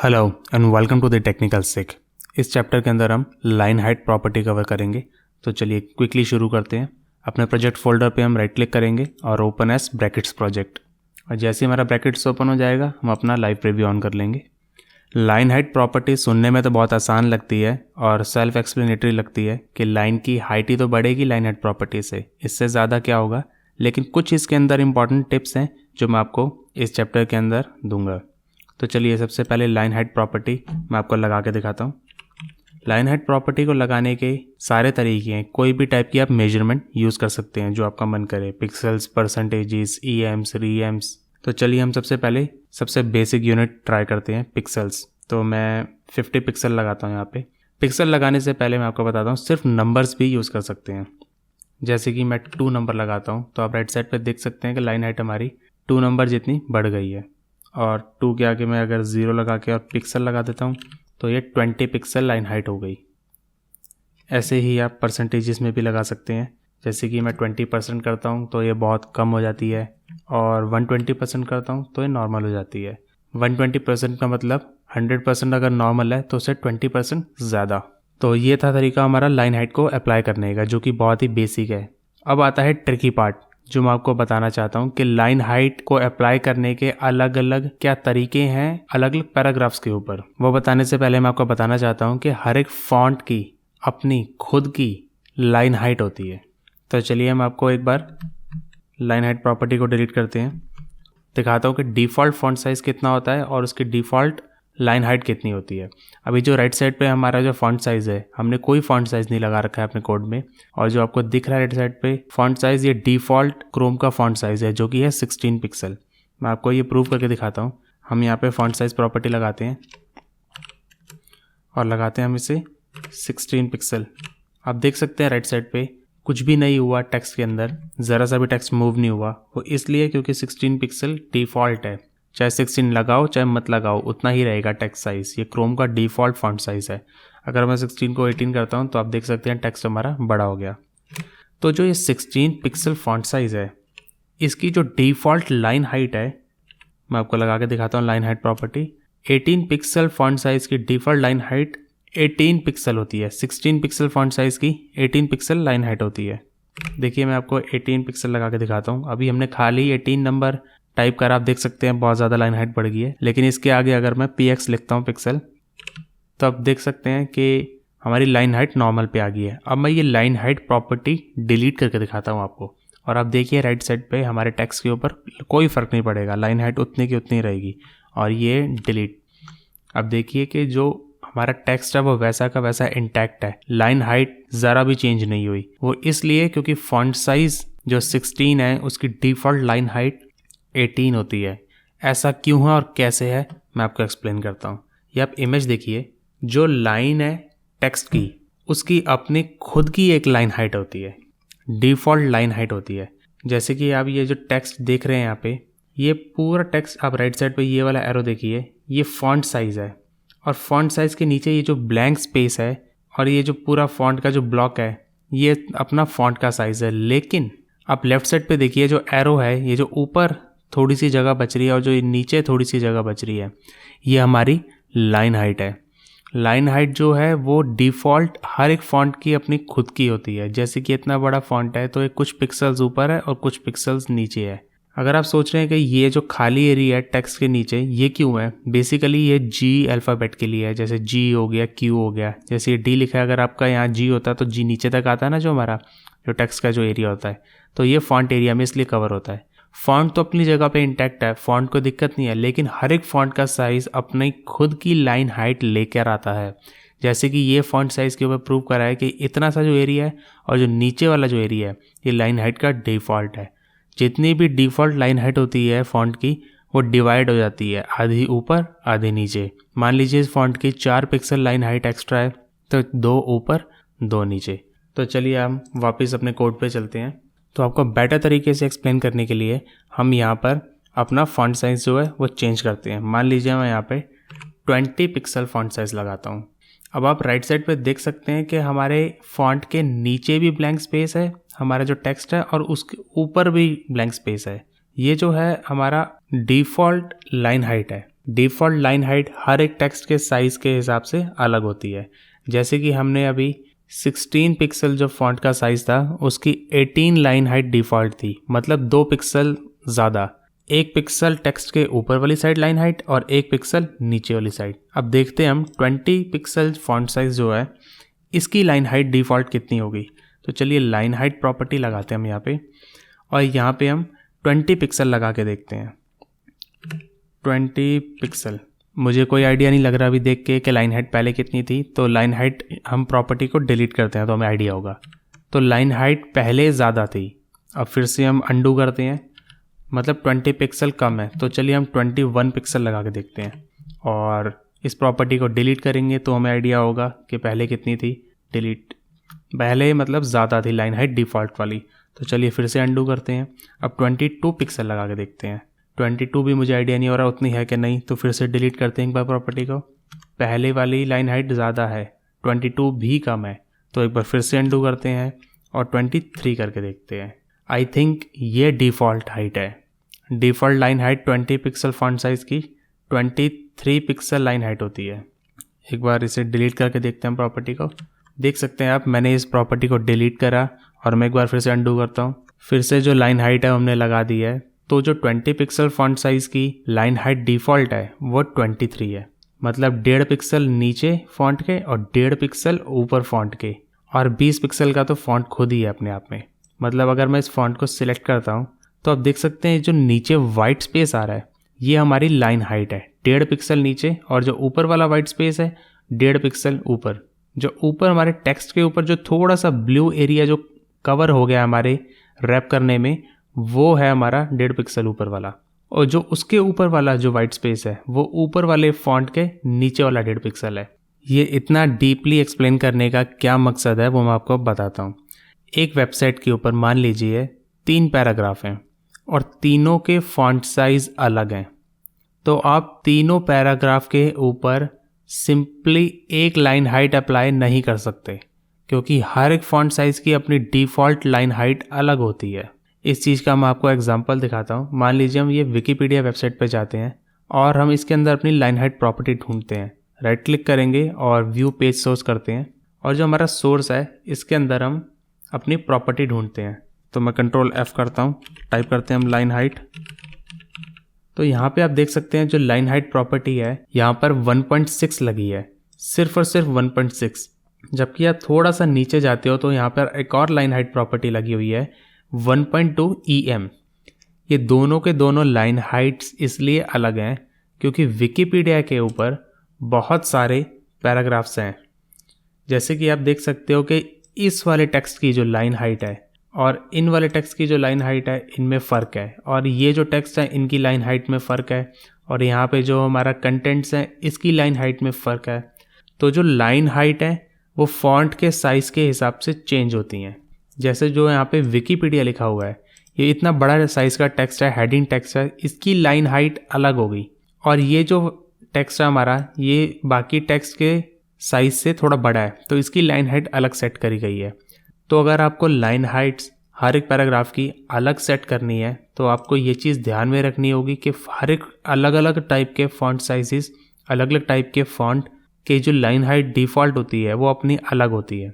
Hello and welcome to the technical sick. इस chapter के अंदर हम लाइन हाइट प्रॉपर्टी कवर करेंगे। तो चलिए क्विकली शुरू करते हैं। अपने प्रोजेक्ट फोल्डर पे हम राइट क्लिक करेंगे और ओपन एस ब्रैकेट्स प्रोजेक्ट, और जैसे हमारा ब्रैकेट्स ओपन हो जाएगा हम अपना लाइव प्रीव्यू ऑन कर लेंगे। लाइन हाइट प्रॉपर्टी सुनने में तो बहुत आसान लगती है और सेल्फ एक्सप्लेनेटरी लगती है कि लाइन की हाइट ही तो बढ़ेगी लाइन हाइट प्रॉपर्टी से, इससे ज़्यादा क्या होगा। लेकिन कुछ इसके अंदर इंपॉर्टेंट टिप्स हैं जो मैं आपको इस चैप्टर के अंदर दूंगा। तो चलिए सबसे पहले लाइन हाइट प्रॉपर्टी मैं आपको लगा के दिखाता हूँ। लाइन हाइट प्रॉपर्टी को लगाने के सारे तरीके हैं। कोई भी टाइप की आप मेजरमेंट यूज़ कर सकते हैं जो आपका मन करे, पिक्सल्स, परसेंटेजेस, EMs, रीएम्स। तो चलिए हम सबसे पहले सबसे बेसिक यूनिट ट्राई करते हैं, पिक्सल्स। तो मैं 50 पिक्सल लगाता हूँ यहाँ पे। पिक्सल लगाने से पहले मैं आपको बताता हूँ सिर्फ नंबर्स भी यूज़ कर सकते हैं। जैसे कि मैं 2 नंबर लगाता हूँ तो आप राइट साइड पर देख सकते हैं कि लाइन हाइट हमारी 2 नंबर जितनी बढ़ गई है। और 2 के आगे मैं अगर 0 लगा के और पिक्सल लगा देता हूँ तो ये 20 पिक्सल लाइन हाइट हो गई। ऐसे ही आप परसेंटेजेस में भी लगा सकते हैं। जैसे कि मैं 20% करता हूँ तो ये बहुत कम हो जाती है, और 120% करता हूँ तो ये नॉर्मल हो जाती है। 120% का मतलब 100% अगर नॉर्मल है तो उससे 20% ज़्यादा। तो ये था तरीका हमारा लाइन हाइट को अप्लाई करने का, जो कि बहुत ही बेसिक है। अब आता है ट्रिकी पार्ट जो मैं आपको बताना चाहता हूँ कि लाइन हाइट को अप्लाई करने के अलग अलग क्या तरीके हैं अलग अलग पैराग्राफ्स के ऊपर। वो बताने से पहले मैं आपको बताना चाहता हूँ कि हर एक फॉन्ट की अपनी खुद की लाइन हाइट होती है। तो चलिए हम आपको एक बार लाइन हाइट प्रॉपर्टी को डिलीट करते हैं, दिखाता हूँ कि डिफ़ॉल्ट फॉन्ट साइज़ कितना होता है और उसकी डिफ़ॉल्ट लाइन हाइट कितनी होती है। अभी जो राइट साइड पे हमारा जो फॉन्ट साइज़ है, हमने कोई फॉन्ट साइज़ नहीं लगा रखा है अपने कोड में, और जो आपको दिख रहा है राइट साइड पे फॉन्ट साइज़, ये डिफ़ॉल्ट क्रोम का फॉन्ट साइज़ है जो कि है 16 पिक्सल। मैं आपको ये प्रूव करके दिखाता हूँ। हम यहाँ पे फॉन्ट साइज़ प्रॉपर्टी लगाते हैं और लगाते हैं हम इसे 16 पिक्सल। आप देख सकते हैं राइट साइड पे कुछ भी नहीं हुआ टेक्स्ट के अंदर, ज़रा सा भी टेक्स्ट मूव नहीं हुआ। वो इसलिए क्योंकि 16 पिक्सल डिफ़ॉल्ट है। चाहे 16 लगाओ चाहे मत लगाओ उतना ही रहेगा टेक्स्ट साइज़। ये क्रोम का डिफ़ॉल्ट फॉन्ट साइज़ है। अगर मैं 16 को 18 करता हूँ तो आप देख सकते हैं टेक्स्ट हमारा बड़ा हो गया। तो जो ये 16 पिक्सल फॉन्ट साइज़ है, इसकी जो डिफ़ॉल्ट लाइन हाइट है, मैं आपको लगा के दिखाता हूँ line height property. 18 pixel font size की डिफ़ॉल्ट लाइन हाइट 18 पिक्सल होती है। 16 पिक्सल फॉन्ट साइज़ की 18 पिक्सल लाइन हाइट होती है। देखिए मैं आपको 18 पिक्सल लगा के दिखाता हूँ। अभी हमने खाली 18 नंबर टाइप करा, आप देख सकते हैं बहुत ज़्यादा लाइन हाइट बढ़ गई है। लेकिन इसके आगे अगर मैं PX लिखता हूँ पिक्सल, तो आप देख सकते हैं कि हमारी लाइन हाइट नॉर्मल पे आ गई है। अब मैं ये लाइन हाइट प्रॉपर्टी डिलीट करके दिखाता हूँ आपको, और आप देखिए राइट साइड पे हमारे टेक्स्ट के ऊपर कोई फ़र्क नहीं पड़ेगा, लाइन हाइट उतनी की उतनी रहेगी। और ये डिलीट। अब देखिए कि जो हमारा टेक्स्ट है वो वैसा का वैसा इंटैक्ट है, लाइन हाइट ज़रा भी चेंज नहीं हुई। वो इसलिए क्योंकि फॉन्ट साइज़ जो 16 है उसकी डिफ़ॉल्ट लाइन हाइट 18 होती है। ऐसा क्यों है और कैसे है मैं आपको एक्सप्लेन करता हूँ। ये आप इमेज देखिए, जो लाइन है टेक्स्ट की उसकी अपनी खुद की एक लाइन हाइट होती है, डिफ़ॉल्ट लाइन हाइट होती है। जैसे कि आप ये जो टेक्स्ट देख रहे हैं यहाँ पे, ये पूरा टेक्स्ट आप राइट साइड पे ये वाला एरो देखिए, ये फॉन्ट साइज़ है। और फॉन्ट साइज़ के नीचे ये जो ब्लैंक स्पेस है और ये जो पूरा फॉन्ट का जो ब्लॉक है, ये अपना फॉन्ट का साइज़ है। लेकिन आप लेफ़्ट साइड पे देखिए जो एरो है, ये जो ऊपर थोड़ी सी जगह बच रही है और जो नीचे थोड़ी सी जगह बच रही है, ये हमारी लाइन हाइट है। लाइन हाइट जो है वो डिफ़ॉल्ट हर एक फ़ॉन्ट की अपनी खुद की होती है। जैसे कि इतना बड़ा फ़ॉन्ट है तो ये कुछ पिक्सल्स ऊपर है और कुछ पिक्सल्स नीचे है। अगर आप सोच रहे हैं कि ये जो खाली एरिया है टेक्स्ट के नीचे ये क्यों है, बेसिकली ये G अल्फ़ाबेट के लिए है। जैसे G हो गया, Q हो गया, जैसे ये D लिखा है, अगर आपका यहाँ G होता तो G नीचे तक आता है ना, जो हमारा जो टेक्स्ट का जो एरिया होता है, तो ये फॉन्ट एरिया में इसलिए कवर होता है। फॉन्ट तो अपनी जगह पे इंटैक्ट है, फॉन्ट को दिक्कत नहीं है, लेकिन हर एक फॉन्ट का साइज़ अपनी खुद की लाइन हाइट लेकर आता है। जैसे कि ये फॉन्ट साइज़ के ऊपर प्रूव करा है कि इतना सा जो एरिया है और जो नीचे वाला जो एरिया है ये लाइन हाइट का डिफ़ॉल्ट है। जितनी भी डिफ़ॉल्ट लाइन हाइट होती है फ़ॉन्ट की वो डिवाइड हो जाती है, आधी ऊपर आधी नीचे। मान लीजिए इस फ़ॉन्ट की 4 पिक्सल लाइन हाइट एक्स्ट्रा है तो 2 ऊपर 2 नीचे। तो चलिए हम वापस अपने कोड पे चलते हैं। तो आपको बेटर तरीके से एक्सप्लेन करने के लिए हम यहाँ पर अपना फ़ॉन्ट साइज़ जो है वो चेंज करते हैं। मान लीजिए मैं यहाँ पे 20 पिक्सल फ़ॉन्ट साइज़ लगाता हूँ। अब आप राइट साइड पे देख सकते हैं कि हमारे फ़ॉन्ट के नीचे भी ब्लैंक स्पेस है, हमारा जो टेक्स्ट है, और उसके ऊपर भी ब्लैंक स्पेस है। ये जो है हमारा डिफ़ॉल्ट लाइन हाइट है। डिफ़ॉल्ट लाइन हाइट हर एक टेक्स्ट के साइज़ के हिसाब से अलग होती है। जैसे कि हमने अभी 16 पिक्सल जो फॉन्ट का साइज़ था उसकी 18 लाइन हाइट डिफ़ॉल्ट थी, मतलब 2 पिक्सल ज़्यादा, 1 पिक्सल टेक्स्ट के ऊपर वाली साइड लाइन हाइट और 1 पिक्सल नीचे वाली साइड। अब देखते हैं हम 20 पिक्सल फॉन्ट साइज़ जो है इसकी लाइन हाइट डिफ़ॉल्ट कितनी होगी। तो चलिए लाइन हाइट प्रॉपर्टी लगाते हैं हम यहाँ पे, और यहाँ पे हम 20 पिक्सल लगा के देखते हैं। 20 पिक्सल, मुझे कोई आइडिया नहीं लग रहा अभी देख के कि लाइन हाइट पहले कितनी थी, तो लाइन हाइट हम प्रॉपर्टी को डिलीट करते हैं तो हमें आइडिया होगा। तो लाइन हाइट पहले ज़्यादा थी, अब फिर से हम अंडू करते हैं, मतलब 20 पिक्सल कम है। तो चलिए हम 21 पिक्सल लगा के देखते हैं और इस प्रॉपर्टी को डिलीट करेंगे तो हमें आइडिया होगा कि पहले कितनी थी। डिलीट, पहले मतलब ज़्यादा थी लाइन हाइट डिफ़ॉल्ट वाली। तो चलिए फिर से अंडू करते हैं, अब 22 पिक्सल लगा के देखते हैं। 22 भी मुझे आइडिया नहीं हो रहा उतनी है कि नहीं, तो फिर से डिलीट करते हैं एक बार प्रॉपर्टी को। पहले वाली लाइन हाइट ज़्यादा है, 22 भी कम है, तो एक बार फिर से अंडू करते हैं और 23 करके देखते हैं। आई थिंक ये डिफ़ॉल्ट हाइट है। Default line height 20 pixel font size की 23 पिक्सल लाइन हाइट होती है। एक बार इसे डिलीट करके देखते हैं प्रॉपर्टी को। देख सकते हैं आप, मैंने इस प्रॉपर्टी को डिलीट करा और मैं एक बार फिर से अंडू करता हूँ। फिर से जो लाइन हाइट है हमने लगा दी है, तो जो 20 पिक्सल फॉन्ट साइज़ की लाइन हाइट डिफ़ॉल्ट है वो 23 है, मतलब 1.5 पिक्सल नीचे फॉन्ट के और 1.5 पिक्सल ऊपर फॉन्ट के, और 20 पिक्सल का तो फॉन्ट खुद ही है अपने आप में। मतलब अगर मैं इस फॉन्ट को सिलेक्ट करता हूँ तो आप देख सकते हैं जो नीचे वाइट स्पेस आ रहा है ये हमारी लाइन हाइट है 1.5 पिक्सल नीचे, और जो ऊपर वाला वाइट स्पेस है 1.5 पिक्सल ऊपर। जो ऊपर हमारे टेक्स्ट के ऊपर जो थोड़ा सा ब्लू एरिया जो कवर हो गया हमारे रैप करने में, वो है हमारा 1.5 पिक्सल ऊपर वाला, और जो उसके ऊपर वाला जो वाइट स्पेस है वो ऊपर वाले फॉन्ट के नीचे वाला 1.5 पिक्सल है। ये इतना डीपली एक्सप्लेन करने का क्या मकसद है वो मैं आपको बताता हूँ। एक वेबसाइट के ऊपर मान लीजिए 3 पैराग्राफ हैं और तीनों के फॉन्ट साइज़ अलग हैं, तो आप तीनों पैराग्राफ के ऊपर सिंपली एक लाइन हाइट अप्लाई नहीं कर सकते, क्योंकि हर एक फॉन्ट साइज़ की अपनी डिफ़ॉल्ट लाइन हाइट अलग होती है। इस चीज़ का मैं आपको एग्जांपल दिखाता हूँ। मान लीजिए हम ये विकिपीडिया वेबसाइट पे जाते हैं और हम इसके अंदर अपनी लाइन हाइट प्रॉपर्टी ढूंढते हैं। राइट क्लिक करेंगे और व्यू पेज सोर्स करते हैं, और जो हमारा सोर्स है इसके अंदर हम अपनी प्रॉपर्टी ढूंढते हैं। तो मैं कंट्रोल F करता हूँ, टाइप करते हैं हम लाइन हाइट। तो यहाँ पे आप देख सकते हैं जो लाइन हाइट प्रॉपर्टी है यहाँ पर 1.6 लगी है, सिर्फ और सिर्फ 1.6। जबकि आप थोड़ा सा नीचे जाते हो तो यहाँ पर एक और लाइन हाइट प्रॉपर्टी लगी हुई है 1.2 EM। ये दोनों के दोनों लाइन हाइट्स इसलिए अलग हैं क्योंकि विकिपीडिया के ऊपर बहुत सारे पैराग्राफ्स हैं। जैसे कि आप देख सकते हो कि इस वाले टेक्स्ट की जो लाइन हाइट है और इन वाले टेक्स्ट की जो लाइन हाइट है इनमें फ़र्क है, और ये जो टेक्स्ट है इनकी लाइन हाइट में फ़र्क है, और यहाँ पे जो हमारा कंटेंट्स है इसकी लाइन हाइट में फ़र्क है। तो जो लाइन हाइट है वो फॉन्ट के साइज़ के हिसाब से चेंज होती हैं। जैसे जो यहाँ पे विकिपीडिया लिखा हुआ है, ये इतना बड़ा साइज़ का टेक्स्ट है, हेडिंग टेक्स्ट है, इसकी लाइन हाइट अलग होगी, और ये जो टेक्स्ट है हमारा ये बाकी टेक्स्ट के साइज़ से थोड़ा बड़ा है, तो इसकी लाइन हाइट अलग सेट करी गई है। तो अगर आपको लाइन हाइट्स हर एक पैराग्राफ की अलग सेट करनी है तो आपको ये चीज़ ध्यान में रखनी होगी कि हर एक अलग अलग टाइप के फॉन्ट साइजेस, अलग अलग टाइप के फॉन्ट के जो लाइन हाइट डिफ़ॉल्ट होती है वो अपनी अलग होती है।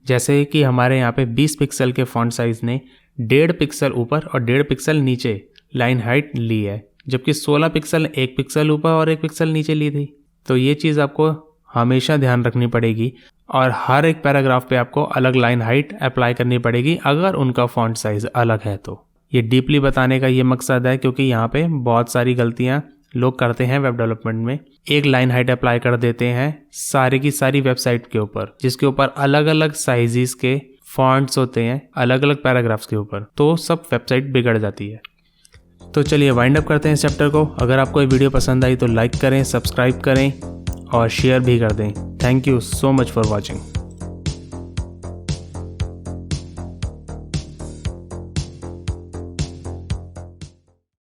जैसे कि हमारे यहाँ पे 20 पिक्सल के फॉन्ट साइज़ ने 1.5 पिक्सल ऊपर और 1.5 पिक्सल नीचे लाइन हाइट ली है, जबकि 16 पिक्सल 1 पिक्सल ऊपर और 1 पिक्सल नीचे ली थी। तो ये चीज़ आपको हमेशा ध्यान रखनी पड़ेगी, और हर एक पैराग्राफ पे आपको अलग लाइन हाइट अप्लाई करनी पड़ेगी अगर उनका फॉन्ट साइज़ अलग है। तो ये डीपली बताने का ये मकसद है क्योंकि यहाँ पे बहुत सारी गलतियाँ लोग करते हैं वेब डेवलपमेंट में। एक लाइन हाइट अप्लाई कर देते हैं सारी की सारी वेबसाइट के ऊपर, जिसके ऊपर अलग अलग साइजेस के फॉन्ट्स होते हैं अलग अलग पैराग्राफ्स के ऊपर, तो सब वेबसाइट बिगड़ जाती है। तो चलिए वाइंड अप करते हैं इस चैप्टर को। अगर आपको ये वीडियो पसंद आई तो लाइक करें, सब्सक्राइब करें और शेयर भी कर दें। Thank you so much for watching.